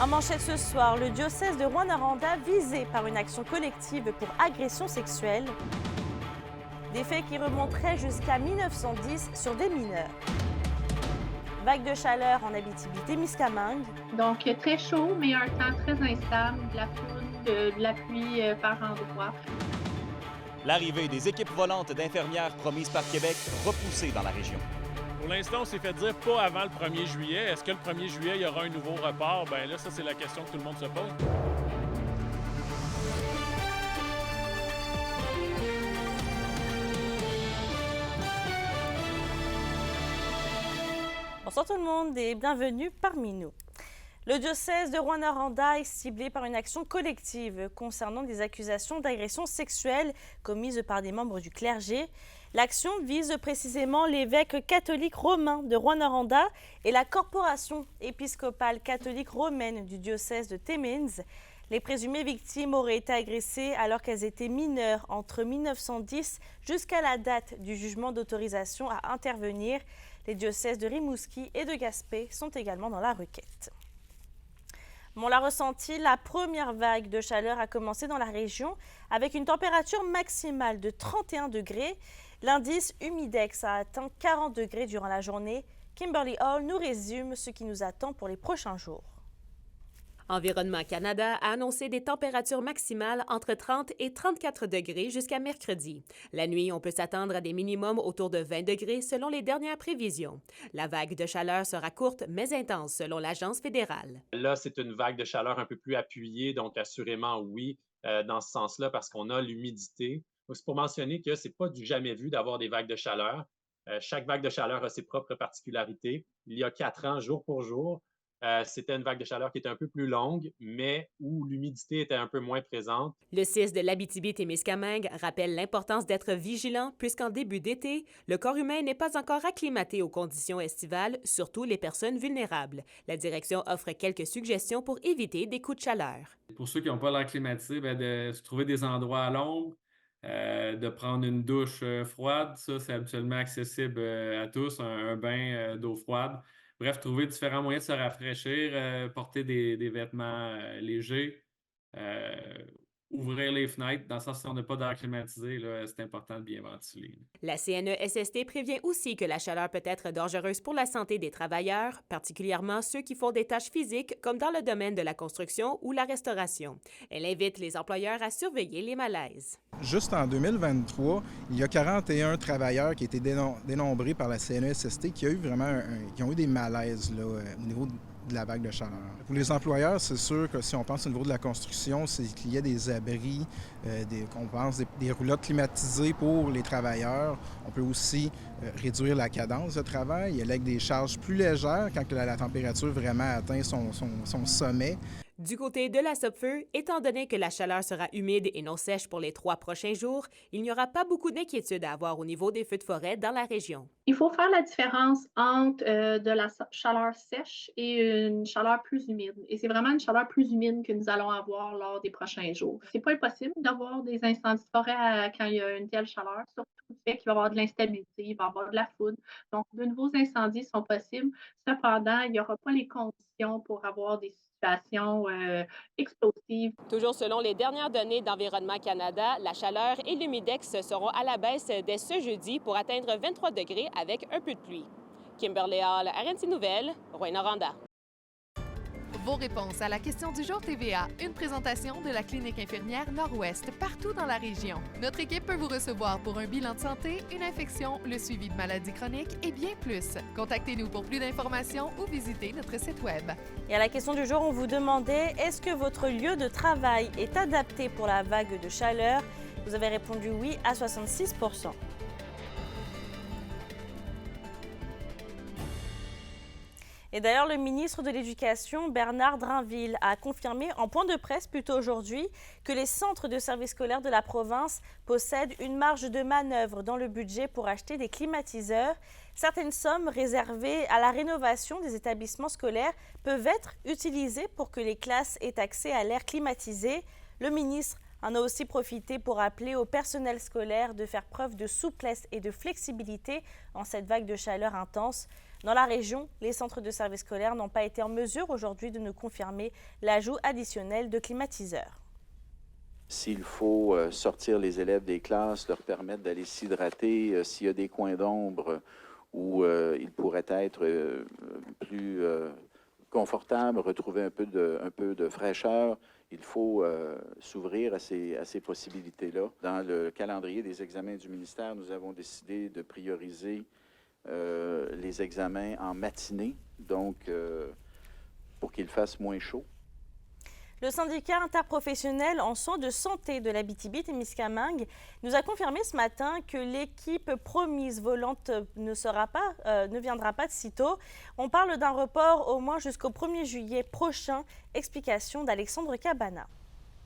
En manchette ce soir, le diocèse de Rouyn-Noranda visé par une action collective pour agression sexuelle. Des faits qui remonteraient jusqu'à 1910 sur des mineurs. Vague de chaleur en Abitibi-Témiscamingue. Donc, très chaud, mais un temps très instable, de la foudre, de la pluie par endroits. L'arrivée des équipes volantes d'infirmières promises par Québec repoussée dans la région. Pour l'instant, on s'est fait dire pas avant le 1er juillet. Est-ce que le 1er juillet, il y aura un nouveau report? Bien là, ça, c'est la question que tout le monde se pose. Bonsoir tout le monde et bienvenue parmi nous. Le diocèse de Rouyn-Noranda est ciblé par une action collective concernant des accusations d'agression sexuelle commises par des membres du clergé. L'action vise précisément l'évêque catholique romain de Rouyn-Noranda et la corporation épiscopale catholique romaine du diocèse de Timmins. Les présumées victimes auraient été agressées alors qu'elles étaient mineures entre 1910 jusqu'à la date du jugement d'autorisation à intervenir. Les diocèses de Rimouski et de Gaspé sont également dans la requête. On l'a ressenti, la première vague de chaleur a commencé dans la région avec une température maximale de 31 degrés. L'indice humidex a atteint 40 degrés durant la journée. Kimberly Hall nous résume ce qui nous attend pour les prochains jours. Environnement Canada a annoncé des températures maximales entre 30 et 34 degrés jusqu'à mercredi. La nuit, on peut s'attendre à des minimums autour de 20 degrés selon les dernières prévisions. La vague de chaleur sera courte mais intense selon l'Agence fédérale. Là, c'est une vague de chaleur un peu plus appuyée, donc assurément oui, dans ce sens-là, parce qu'on a l'humidité. C'est pour mentionner que ce n'est pas du jamais vu d'avoir des vagues de chaleur. Chaque vague de chaleur a ses propres particularités. Il y a 4 ans, jour pour jour, c'était une vague de chaleur qui était un peu plus longue, mais où l'humidité était un peu moins présente. Le CIS de l'Abitibi-Témiscamingue rappelle l'importance d'être vigilant puisqu'en début d'été, le corps humain n'est pas encore acclimaté aux conditions estivales, surtout les personnes vulnérables. La direction offre quelques suggestions pour éviter des coups de chaleur. Pour ceux qui n'ont pas l'air climatisé, de se trouver des endroits à l'ombre, de prendre une douche froide, ça c'est habituellement accessible à tous, un bain d'eau froide. Bref, trouver différents moyens de se rafraîchir, porter des vêtements légers, ouvrir les fenêtres, dans le sens où si on n'a pas d'air climatisé, là, c'est important de bien ventiler. La CNESST prévient aussi que la chaleur peut être dangereuse pour la santé des travailleurs, particulièrement ceux qui font des tâches physiques comme dans le domaine de la construction ou la restauration. Elle invite les employeurs à surveiller les malaises. Juste en 2023, il y a 41 travailleurs qui étaient dénombrés par la CNESST qui ont eu des malaises là, au niveau de la vague de chaleur. Pour les employeurs, c'est sûr que si on pense au niveau de la construction, c'est qu'il y a des abris, des roulottes climatisées pour les travailleurs. On peut aussi réduire la cadence de travail, avec des charges plus légères quand la température vraiment atteint son sommet. Du côté de la Sopfeu, étant donné que la chaleur sera humide et non sèche pour les 3 prochains jours, il n'y aura pas beaucoup d'inquiétude à avoir au niveau des feux de forêt dans la région. Il faut faire la différence entre de la chaleur sèche et une chaleur plus humide. Et c'est vraiment une chaleur plus humide que nous allons avoir lors des prochains jours. C'est pas impossible d'avoir des incendies de forêt quand il y a une telle chaleur, surtout le fait qu'il va y avoir de l'instabilité, il va y avoir de la foudre. Donc, de nouveaux incendies sont possibles. Cependant, il n'y aura pas les conditions pour avoir des situations explosives. Toujours selon les dernières données d'Environnement Canada, la chaleur et l'humidex seront à la baisse dès ce jeudi pour atteindre 23 degrés avec un peu de pluie. Kimberly Hall, RNC Nouvelles, Rouyn-Noranda. Vos réponses à la question du jour TVA, une présentation de la clinique infirmière Nord-Ouest partout dans la région. Notre équipe peut vous recevoir pour un bilan de santé, une infection, le suivi de maladies chroniques et bien plus. Contactez-nous pour plus d'informations ou visitez notre site web. Et à la question du jour, on vous demandait est-ce que votre lieu de travail est adapté pour la vague de chaleur? Vous avez répondu oui à 66%. Et d'ailleurs, le ministre de l'Éducation, Bernard Drinville, a confirmé en point de presse plutôt aujourd'hui que les centres de services scolaires de la province possèdent une marge de manœuvre dans le budget pour acheter des climatiseurs. Certaines sommes réservées à la rénovation des établissements scolaires peuvent être utilisées pour que les classes aient accès à l'air climatisé. Le ministre en a aussi profité pour appeler au personnel scolaire de faire preuve de souplesse et de flexibilité en cette vague de chaleur intense. Dans la région, les centres de services scolaires n'ont pas été en mesure aujourd'hui de nous confirmer l'ajout additionnel de climatiseurs. S'il faut sortir les élèves des classes, leur permettre d'aller s'hydrater, s'il y a des coins d'ombre où ils pourraient être plus confortables, retrouver un peu de fraîcheur, il faut s'ouvrir à ces possibilités-là. Dans le calendrier des examens du ministère, nous avons décidé de prioriser les examens en matinée, donc pour qu'il fasse moins chaud. Le syndicat interprofessionnel en soins de santé de l'Abitibi-Témiscamingue nous a confirmé ce matin que l'équipe promise volante ne viendra pas de sitôt. On parle d'un report au moins jusqu'au 1er juillet prochain. Explication d'Alexandre Cabana.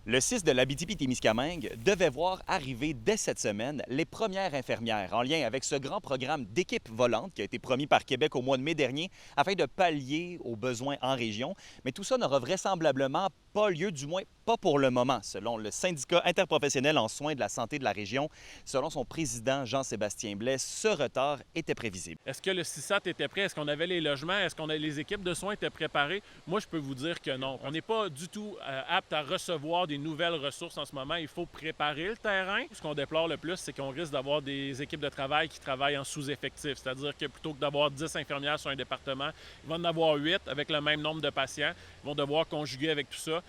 Le CIS de l'Abitibi-Témiscamingue devait voir arriver dès cette semaine les premières infirmières en lien avec ce grand programme d'équipe volante qui a été promis par Québec au mois de mai dernier afin de pallier aux besoins en région. Mais tout ça n'aura vraisemblablement pas lieu, du moins pas pour le moment, selon le syndicat interprofessionnel en soins de la santé de la région. Selon son président Jean-Sébastien Blais, ce retard était prévisible. Est-ce que le CISAT était prêt? Est-ce qu'on avait les logements? Est-ce que les équipes de soins étaient préparées? Moi, je peux vous dire que non. On n'est pas du tout apte à recevoir des nouvelles ressources en ce moment. Il faut préparer le terrain. Ce qu'on déplore le plus, c'est qu'on risque d'avoir des équipes de travail qui travaillent en sous-effectif. C'est-à-dire que plutôt que d'avoir 10 infirmières sur un département, ils vont en avoir 8 avec le même nombre de patients. Ils vont devoir conjuguer avec tout ça.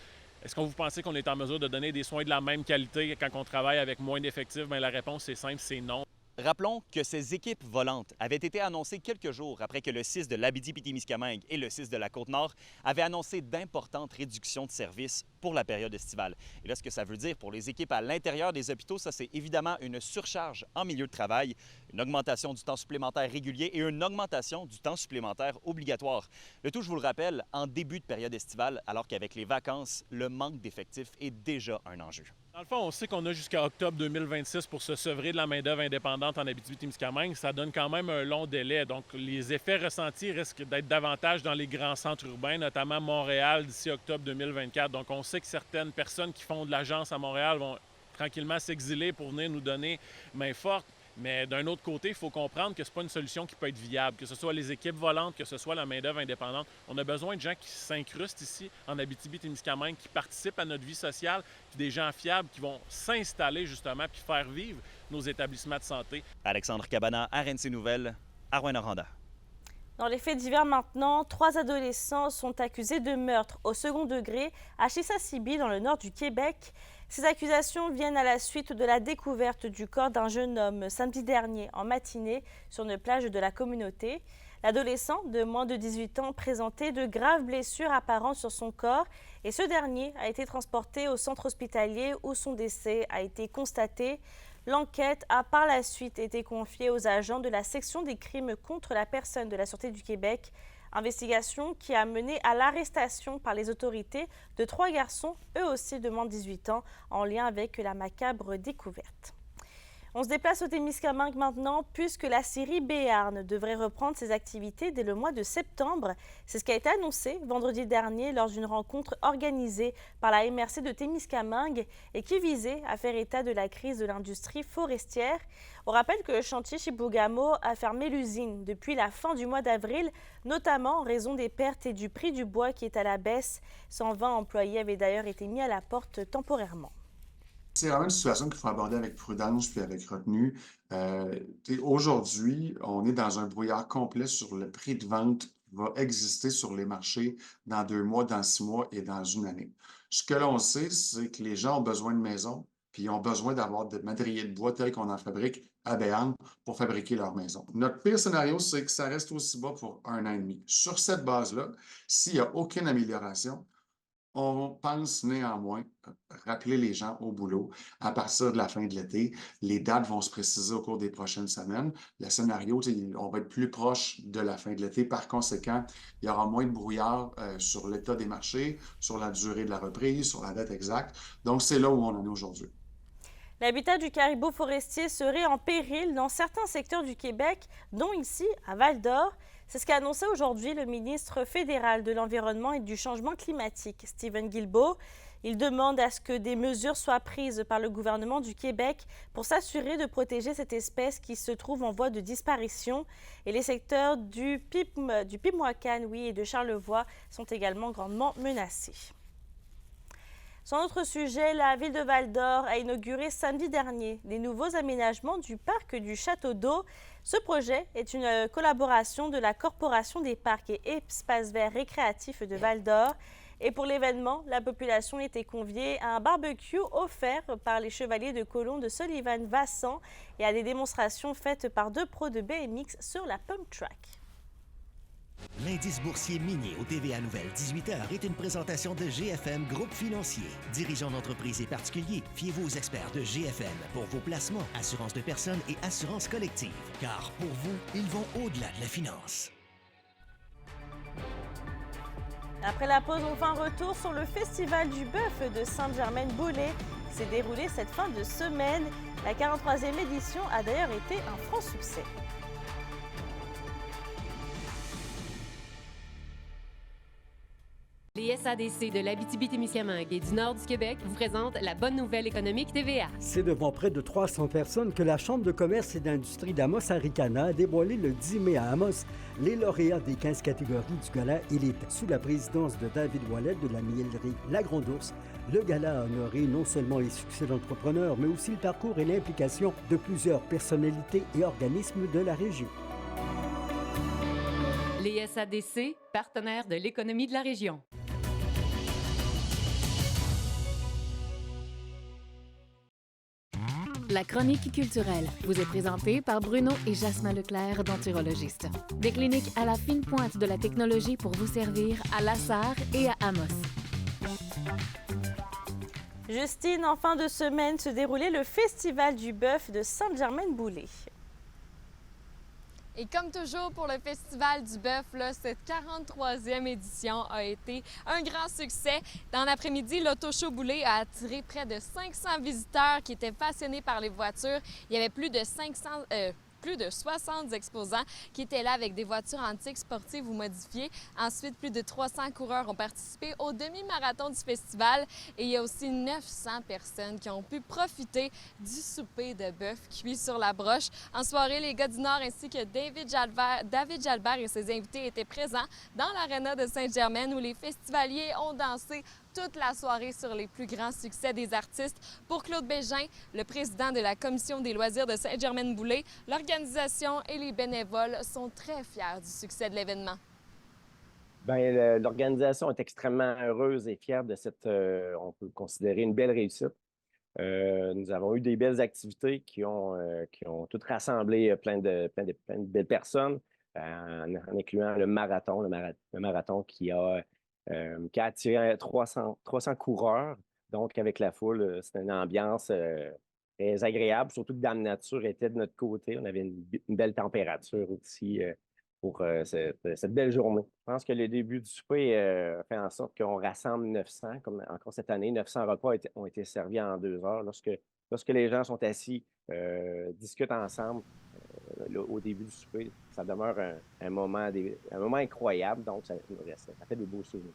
Est-ce que vous pensez qu'on est en mesure de donner des soins de la même qualité quand on travaille avec moins d'effectifs? Bien, la réponse est simple, c'est non. Rappelons que ces équipes volantes avaient été annoncées quelques jours après que le CIS de l'Abitibi-Témiscamingue et le CIS de la Côte-Nord avaient annoncé d'importantes réductions de services pour la période estivale. Et là, ce que ça veut dire pour les équipes à l'intérieur des hôpitaux, ça c'est évidemment une surcharge en milieu de travail, une augmentation du temps supplémentaire régulier et une augmentation du temps supplémentaire obligatoire. Le tout, je vous le rappelle, en début de période estivale, alors qu'avec les vacances, le manque d'effectifs est déjà un enjeu. Dans le fond, on sait qu'on a jusqu'à octobre 2026 pour se sevrer de la main-d'œuvre indépendante en Abitibi-Témiscamingue. Ça donne quand même un long délai. Donc, les effets ressentis risquent d'être davantage dans les grands centres urbains, notamment Montréal, d'ici octobre 2024. Donc, on sait que certaines personnes qui font de l'agence à Montréal vont tranquillement s'exiler pour venir nous donner main forte. Mais d'un autre côté, il faut comprendre que ce n'est pas une solution qui peut être viable, que ce soit les équipes volantes, que ce soit la main-d'œuvre indépendante. On a besoin de gens qui s'incrustent ici, en Abitibi-Témiscamingue, qui participent à notre vie sociale, puis des gens fiables qui vont s'installer justement puis faire vivre nos établissements de santé. Alexandre Cabana, RNC Nouvelles, à Rouyn-Noranda. Dans les faits divers maintenant, 3 adolescents sont accusés de meurtre au second degré à Chisasibi, dans le nord du Québec. Ces accusations viennent à la suite de la découverte du corps d'un jeune homme samedi dernier en matinée sur une plage de la communauté. L'adolescent de moins de 18 ans présentait de graves blessures apparentes sur son corps et ce dernier a été transporté au centre hospitalier où son décès a été constaté. L'enquête a par la suite été confiée aux agents de la section des crimes contre la personne de la Sûreté du Québec. Investigation qui a mené à l'arrestation par les autorités de 3 garçons, eux aussi de moins de 18 ans, en lien avec la macabre découverte. On se déplace au Témiscamingue maintenant, puisque la scierie Béarn devrait reprendre ses activités dès le mois de septembre. C'est ce qui a été annoncé vendredi dernier lors d'une rencontre organisée par la MRC de Témiscamingue et qui visait à faire état de la crise de l'industrie forestière. On rappelle que le chantier Chibougamau a fermé l'usine depuis la fin du mois d'avril, notamment en raison des pertes et du prix du bois qui est à la baisse. 120 employés avaient d'ailleurs été mis à la porte temporairement. C'est vraiment une situation qu'il faut aborder avec prudence puis avec retenue. Aujourd'hui, on est dans un brouillard complet sur le prix de vente qui va exister sur les marchés dans 2 mois, dans 6 mois et dans 1 année. Ce que l'on sait, c'est que les gens ont besoin de maisons, puis ils ont besoin d'avoir des madriers de bois tels qu'on en fabrique à Béarn pour fabriquer leur maison. Notre pire scénario, c'est que ça reste aussi bas pour 1 an et demi. Sur cette base-là, s'il n'y a aucune amélioration, on pense néanmoins rappeler les gens au boulot à partir de la fin de l'été. Les dates vont se préciser au cours des prochaines semaines. Le scénario, on va être plus proche de la fin de l'été. Par conséquent, il y aura moins de brouillard sur l'état des marchés, sur la durée de la reprise, sur la date exacte. Donc, c'est là où on en est aujourd'hui. L'habitat du caribou forestier serait en péril dans certains secteurs du Québec, dont ici, à Val-d'Or. C'est ce qu'a annoncé aujourd'hui le ministre fédéral de l'Environnement et du Changement climatique, Steven Guilbeault. Il demande à ce que des mesures soient prises par le gouvernement du Québec pour s'assurer de protéger cette espèce qui se trouve en voie de disparition. Et les secteurs du Pimoakan, et de Charlevoix sont également grandement menacés. Sur un autre sujet, la ville de Val-d'Or a inauguré samedi dernier les nouveaux aménagements du parc du Château d'Eau. Ce projet est une collaboration de la Corporation des parcs et espaces verts récréatifs de Val-d'Or. Et pour l'événement, la population était conviée à un barbecue offert par les chevaliers de colon de Sullivan-Vassant et à des démonstrations faites par 2 pros de BMX sur la pump track. L'indice boursier minier au TVA Nouvelle 18h est une présentation de GFM Groupe Financier. Dirigeants d'entreprises et particuliers, fiez-vous aux experts de GFM pour vos placements, assurance de personnes et assurance collective. Car pour vous, ils vont au-delà de la finance. Après la pause, on fait un retour sur le Festival du bœuf de Sainte-Germaine-Boulay qui s'est déroulé cette fin de semaine. La 43e édition a d'ailleurs été un franc succès. Les SADC de l'Abitibi-Témiscamingue et du nord du Québec vous présentent la bonne nouvelle économique TVA. C'est devant près de 300 personnes que la Chambre de commerce et d'industrie d'Amos-Aricana a dévoilé le 10 mai à Amos les lauréats des 15 catégories du Gala Élite. Sous la présidence de David Ouellet de la miellerie La Grande Ourse, le gala a honoré non seulement les succès d'entrepreneurs, mais aussi le parcours et l'implication de plusieurs personnalités et organismes de la région. Les SADC, partenaires de l'économie de la région. La chronique culturelle vous est présentée par Bruno et Jasmin Leclerc, denturologistes. Des cliniques à la fine pointe de la technologie pour vous servir à La Sarre et à Amos. Justine, en fin de semaine se déroulait le Festival du bœuf de Sainte-Germaine-Boulay. Et comme toujours pour le Festival du bœuf, cette 43e édition a été un grand succès. Dans l'après-midi, l'Auto-show Boulay a attiré près de 500 visiteurs qui étaient passionnés par les voitures. Il y avait plus de 60 exposants qui étaient là avec des voitures antiques, sportives ou modifiées. Ensuite, plus de 300 coureurs ont participé au demi-marathon du festival et il y a aussi 900 personnes qui ont pu profiter du souper de bœuf cuit sur la broche. En soirée, les gars du Nord ainsi que David Jalbert et ses invités étaient présents dans l'aréna de Sainte-Germaine où les festivaliers ont dansé toute la soirée sur les plus grands succès des artistes. Pour Claude Bégin, le président de la Commission des loisirs de Sainte-Germaine-Boulay, l'organisation et les bénévoles sont très fiers du succès de l'événement. Bien, l'organisation est extrêmement heureuse et fière de cette, on peut considérer, une belle réussite. Nous avons eu des belles activités qui ont toutes rassemblé plein de belles personnes, en incluant le marathon qui a attiré 300 coureurs. Donc, avec la foule, c'était une ambiance très agréable, surtout que Dame Nature était de notre côté. On avait une belle température aussi pour cette belle journée. Je pense que le début du souper fait en sorte qu'on rassemble 900, comme encore cette année. 900 repas ont été servis en 2 heures. Lorsque les gens sont assis, discutent ensemble, au début du souper, ça demeure un moment incroyable, donc ça fait des beaux souvenirs.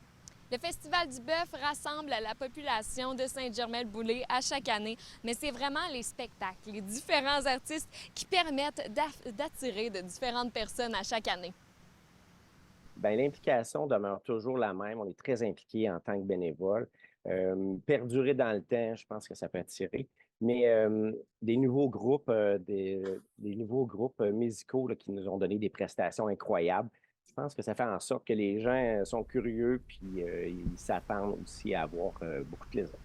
Le Festival du bœuf rassemble la population de Sainte-Germaine-Boulay à chaque année, mais c'est vraiment les spectacles, les différents artistes qui permettent d'attirer de différentes personnes à chaque année. Bien, l'implication demeure toujours la même. On est très impliqués en tant que bénévole. Perdurer dans le temps, je pense que ça peut attirer. Mais des nouveaux groupes musicaux là, qui nous ont donné des prestations incroyables, je pense que ça fait en sorte que les gens sont curieux puis ils s'attendent aussi à avoir beaucoup de plaisir.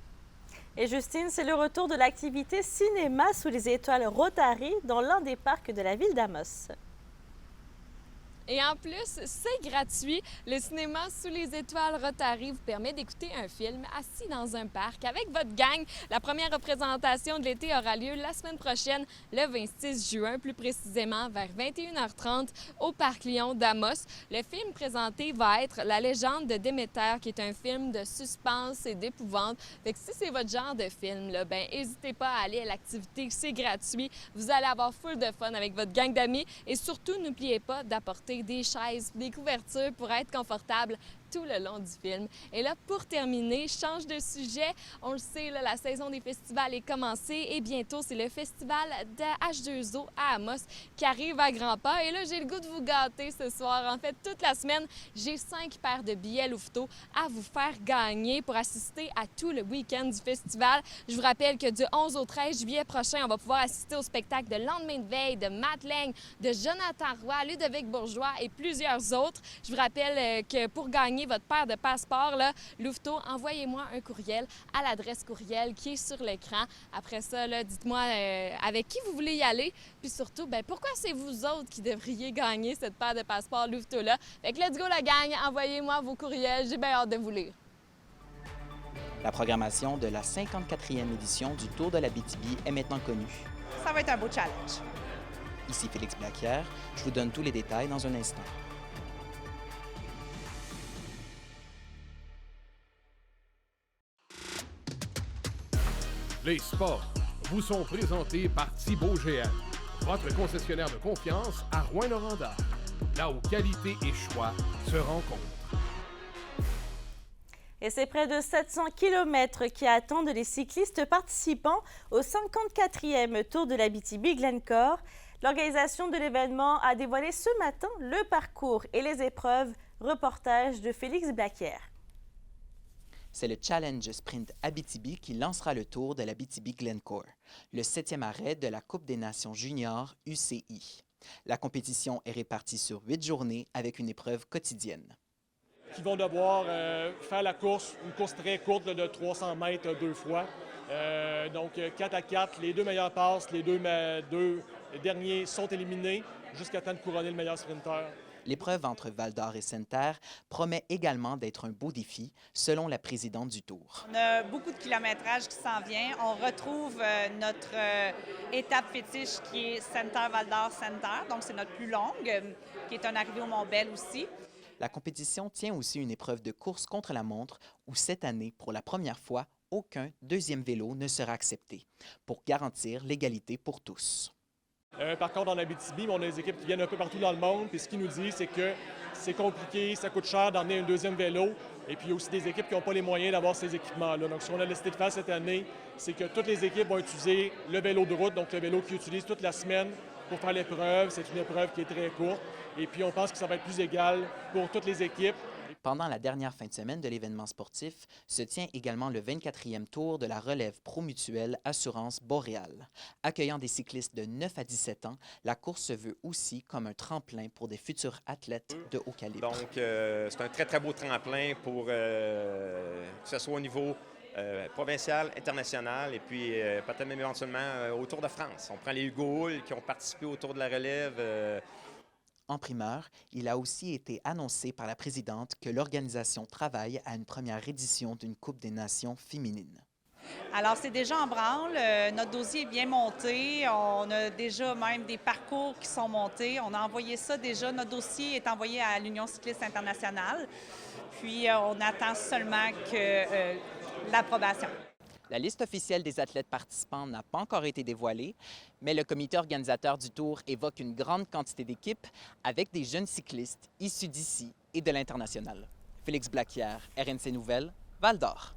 Et Justine, c'est le retour de l'activité Cinéma sous les étoiles Rotary dans l'un des parcs de la ville d'Amos. Et en plus, c'est gratuit. Le cinéma sous les étoiles Rotary vous permet d'écouter un film assis dans un parc avec votre gang. La première représentation de l'été aura lieu la semaine prochaine, le 26 juin, plus précisément vers 21h30 au Parc Lion d'Amos. Le film présenté va être La légende de Déméter, qui est un film de suspense et d'épouvante. Fait que si c'est votre genre de film, là, ben n'hésitez pas à aller à l'activité, c'est gratuit. Vous allez avoir full de fun avec votre gang d'amis et surtout, n'oubliez pas d'apporter acheter des chaises, des couvertures pour être confortable tout le long du film. Et là, pour terminer, je change de sujet. On le sait, là, la saison des festivals est commencée et bientôt, c'est le festival de H2O à Amos qui arrive à grands pas. Et là, j'ai le goût de vous gâter ce soir. En fait, toute la semaine, j'ai 5 paires de billets Louveteau à vous faire gagner pour assister à tout le week-end du festival. Je vous rappelle que du 11 au 13 juillet prochain, on va pouvoir assister au spectacle de Lendemain de veille, de Matt Lang, de Jonathan Roy, Ludovic Bourgeois et plusieurs autres. Je vous rappelle que pour gagner votre paire de passeports, là, Louveteau, envoyez-moi un courriel à l'adresse courriel qui est sur l'écran. Après ça, là, dites-moi avec qui vous voulez y aller. Puis surtout, bien, pourquoi c'est vous autres qui devriez gagner cette paire de passeports Louveteau-là? Fait que let's go la gang, envoyez-moi vos courriels, j'ai bien hâte de vous lire. La programmation de la 54e édition du Tour de l'Abitibi est maintenant connue. Ça va être un beau challenge. Ici Félix Blacquière, je vous donne tous les détails dans un instant. Les sports vous sont présentés par Thibaut GM, votre concessionnaire de confiance à Rouyn-Noranda, là où qualité et choix se rencontrent. Et c'est près de 700 km qui attendent les cyclistes participants au 54e Tour de l'Abitibi-Glencore. L'organisation de l'événement a dévoilé ce matin le parcours et les épreuves. Reportage de Félix Blacquière. C'est le Challenge Sprint Abitibi qui lancera le Tour de l'Abitibi-Glencore, le 7e arrêt de la Coupe des Nations juniors UCI. La compétition est répartie sur 8 journées avec une épreuve quotidienne. Qui vont devoir faire la course, une course très courte de 300 mètres 2 fois. Donc 4 à 4, les 2 meilleures passes, les deux derniers sont éliminés jusqu'à temps de couronner le meilleur sprinter. L'épreuve entre Val-d'Or et Sainte-Terre promet également d'être un beau défi, selon la présidente du Tour. On a beaucoup de kilométrage qui s'en vient. On retrouve notre étape fétiche qui est Sainte-Terre-Val-d'Or-Sainte-Terre. Donc, c'est notre plus longue, qui est un arrivée au Mont-Bel aussi. La compétition tient aussi une épreuve de course contre la montre où cette année, pour la première fois, aucun deuxième vélo ne sera accepté, pour garantir l'égalité pour tous. Par contre, en Abitibi, on a des équipes qui viennent un peu partout dans le monde. Puis ce qu'ils nous disent, c'est que c'est compliqué, ça coûte cher d'emmener un deuxième vélo. Et puis il y a aussi des équipes qui n'ont pas les moyens d'avoir ces équipements-là. Donc, ce qu'on a décidé de faire cette année, c'est que toutes les équipes vont utiliser le vélo de route, donc le vélo qu'ils utilisent toute la semaine pour faire l'épreuve. C'est une épreuve qui est très courte. Et puis, on pense que ça va être plus égal pour toutes les équipes. Pendant la dernière fin de semaine de l'événement sportif, se tient également le 24e tour de la relève Promutuelle Assurance Boréal. Accueillant des cyclistes de 9 à 17 ans, la course se veut aussi comme un tremplin pour des futurs athlètes de haut calibre. Donc, c'est un très, très beau tremplin pour que ce soit au niveau provincial, international et puis peut-être même éventuellement au Tour de France. On prend les Hugo Hull qui ont participé au Tour de la relève. En primeur, il a aussi été annoncé par la présidente que l'organisation travaille à une première édition d'une Coupe des Nations féminine. Alors, c'est déjà en branle. Notre dossier est bien monté. On a déjà même des parcours qui sont montés. On a envoyé ça déjà. Notre dossier est envoyé à l'Union cycliste internationale. Puis, on attend seulement que l'approbation. La liste officielle des athlètes participants n'a pas encore été dévoilée, mais le comité organisateur du Tour évoque une grande quantité d'équipes avec des jeunes cyclistes issus d'ici et de l'international. Félix Blacquière, RNC Nouvelles, Val-d'Or.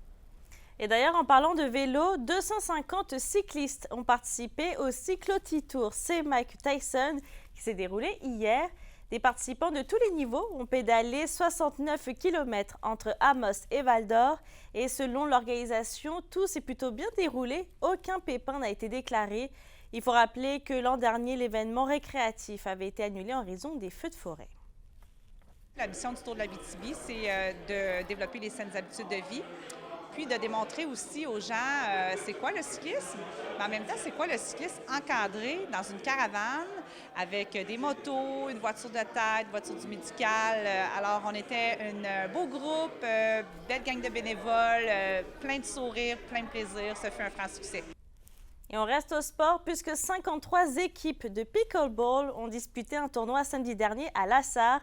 Et d'ailleurs, en parlant de vélo, 250 cyclistes ont participé au Cycloti Tour. C'est Mike Tyson qui s'est déroulé hier. Des participants de tous les niveaux ont pédalé 69 km entre Amos et Val-d'Or. Et selon l'organisation, tout s'est plutôt bien déroulé. Aucun pépin n'a été déclaré. Il faut rappeler que l'an dernier, l'événement récréatif avait été annulé en raison des feux de forêt. La mission du Tour de l'Abitibi, c'est de développer les saines habitudes de vie, puis de démontrer aussi aux gens c'est quoi le cyclisme, mais en même temps, c'est quoi le cyclisme encadré dans une caravane avec des motos, une voiture de tête, une voiture du médical. Alors, on était un beau groupe, belle gang de bénévoles, plein de sourires, plein de plaisir. Ça fait un franc succès. Et on reste au sport puisque 53 équipes de pickleball ont disputé un tournoi samedi dernier à Lassar.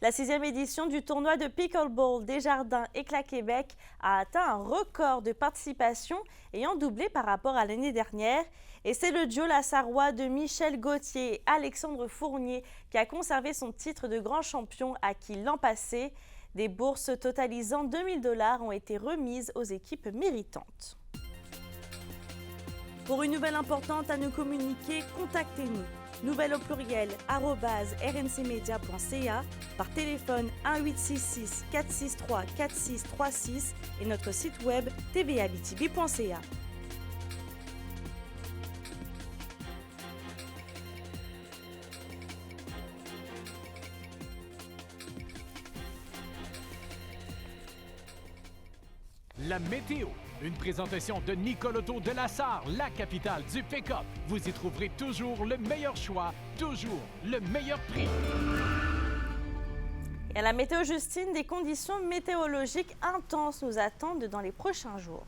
La 6e édition du tournoi de pickleball Desjardins Éclat Québec a atteint un record de participation ayant doublé par rapport à l'année dernière. Et c'est le duo lassarois de Michel Gauthier et Alexandre Fournier qui a conservé son titre de grand champion acquis l'an passé. Des bourses totalisant 2 000 $ ont été remises aux équipes méritantes. Pour une nouvelle importante à nous communiquer, contactez-nous. Nouvelle au pluriel @rncmedia.ca, par téléphone 1-866 463 4636 et notre site web tvabitibi.ca. La météo, une présentation de Nicole Auto de Lassar, la capitale du pick-up. Vous y trouverez toujours le meilleur choix, toujours le meilleur prix. Et à la météo Justine, des conditions météorologiques intenses nous attendent dans les prochains jours.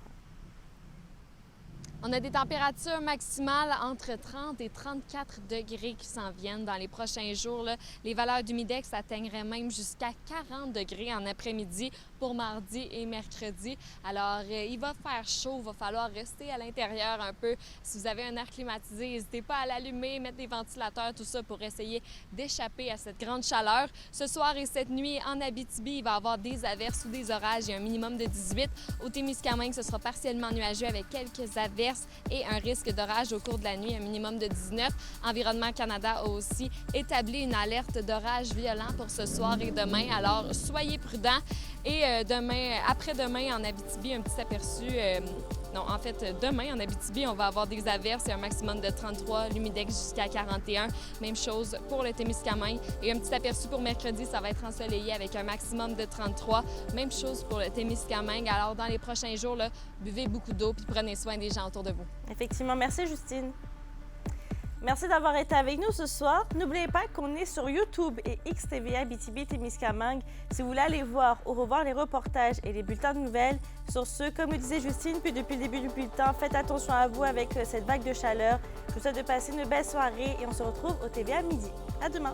On a des températures maximales entre 30 et 34 degrés qui s'en viennent dans les prochains jours. Là. Les valeurs d'humidex atteigneraient même jusqu'à 40 degrés en après-midi pour mardi et mercredi. Alors, il va faire chaud, il va falloir rester à l'intérieur un peu. Si vous avez un air climatisé, n'hésitez pas à l'allumer, mettre des ventilateurs, tout ça pour essayer d'échapper à cette grande chaleur. Ce soir et cette nuit, en Abitibi, il va y avoir des averses ou des orages et un minimum de 18. Au Témiscamingue, ce sera partiellement nuageux avec quelques averses et un risque d'orage au cours de la nuit, un minimum de 19. Environnement Canada a aussi établi une alerte d'orage violent pour ce soir et demain. Alors, soyez prudents. Et demain, après-demain, en Abitibi, un petit aperçu... demain, en Abitibi, on va avoir des averses et un maximum de 33, l'humidex jusqu'à 41. Même chose pour le Témiscamingue. Et un petit aperçu pour mercredi, ça va être ensoleillé avec un maximum de 33. Même chose pour le Témiscamingue. Alors, dans les prochains jours, là, buvez beaucoup d'eau puis prenez soin des gens autour de vous. Effectivement, merci Justine. Merci d'avoir été avec nous ce soir. N'oubliez pas qu'on est sur YouTube et XTVA Abitibi-Témiscamingue. Si vous voulez aller voir ou revoir les reportages et les bulletins de nouvelles, sur ce, comme le disait Justine, puis depuis le début du bulletin, faites attention à vous avec cette vague de chaleur. Je vous souhaite de passer une belle soirée et on se retrouve au TVA midi. À demain.